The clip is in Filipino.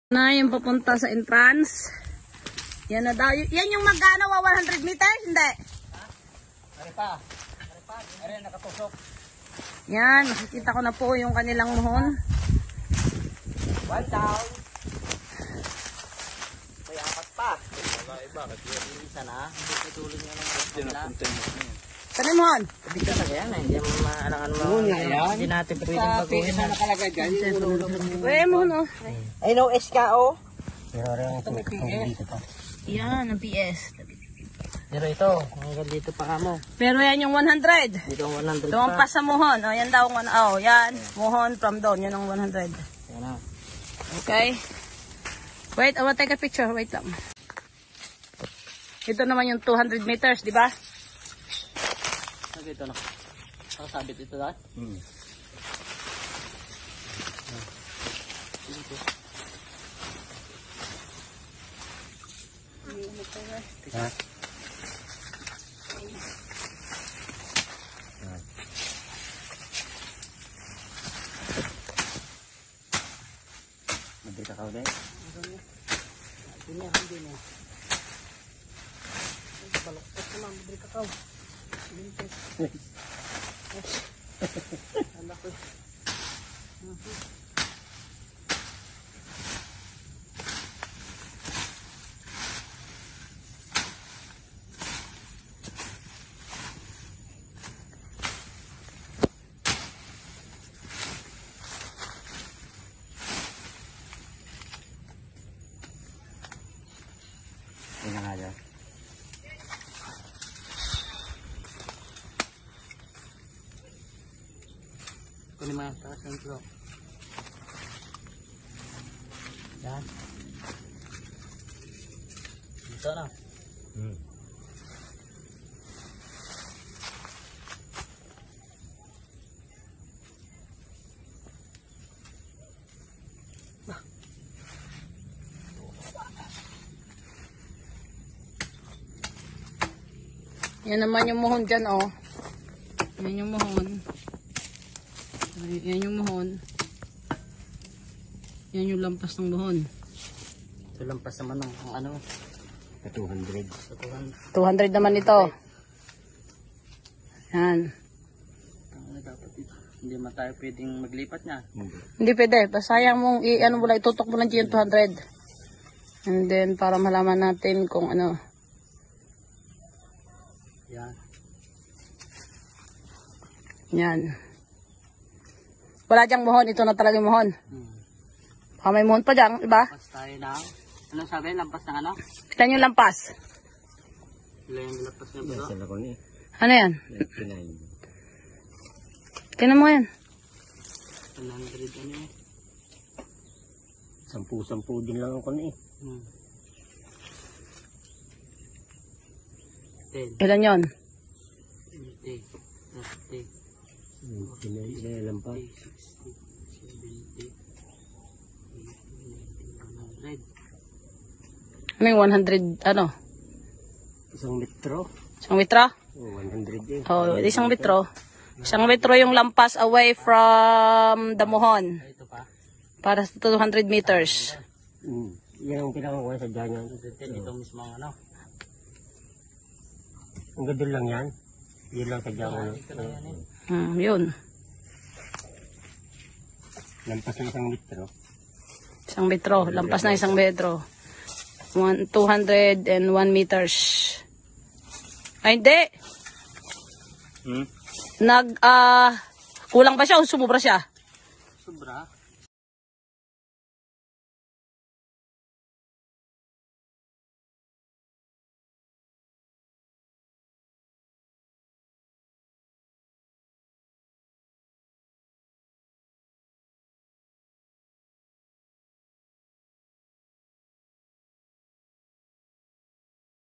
Na yung papunta sa entrance. Yan na daw. Yan yung magkano 100 meters? Hindi. Ari pa. Ari nakatusok. Yan. Makikita ko na po yung kanilang muhon. 1 down. May apat pa. Bakit yung isa na? Hindi patuloy niya ng Saan yung muhon? Hindi ka lang yan. Hindi mo maalangan mo. Hindi natin pwedeng baguhin. Sa nakalagay dyan. Uy, muhon oh. Ay no, SKO. Pero rin ang dito pa. Yan, ang PS. Pero ito, hanggang dito pa kamo. Pero yan yung 100. Dito ang 100 pa. Lumampas sa muhon. O, yan daw. Oh, yan. Muhon from down. Yan ang 100. Yan na. Okay. Wait, I will take a picture. Wait lang. Ito naman yung 200 meters, di ba? Ito na. Nakasabit ito dahil? Ha? Mabili ka kao din? Hindi na. Baloktot ko lang, mabili ka kao. Anak ko. Yan na nga yan. Kunin mo yung taas ng block. Yan. Dito na. Yan naman yung muhon dyan, oh. Yan yung muhon. Yan yung muhon. Yan yung lampas ng muhon. Ito lampas naman ang ano. Sa 200. Sa 200 200. naman ito. Yan. Ano dapat ito? Hindi man tayo pwedeng maglipat niya. Hindi pwede. Pasayang mong ano mo lang, itutok mo lang dyan 200. And then, para malaman natin kung ano. Yan. Yan. Wala dyang muhon. Ito na talaga yung muhon. Baka may muhon pa dyan, iba? Lampas tayo na. Anong sabi? Lampas ng ano? Ilan yung lampas? Ilan yung lampas niya bro? Sila ko ni. Ano yan? 99. Tinan mo yan. 100 ano eh. 10 din lang ako ni. 10, Ilan yun? 20, 30, Ilan pa? 60, 70, 80, 100. Ano yung 100, ano? Isang metro. Isang metro? Oh, 100 eh. Oh, isang metro. Isang metro yung lampas away from the muhon. Ito pa. Para sa 200 meters. Yan ang pinakakuha sa dyan yan. Ito mismo ang ano. Ang gadol lang yan. Yun lang sa dyan. Ito na yan eh. Yun. Lampas ng isang metro. Isang metro. Lampas na isang metro. 201 meters. Ay, hindi. Kulang ba siya o sumubra siya? Sobra.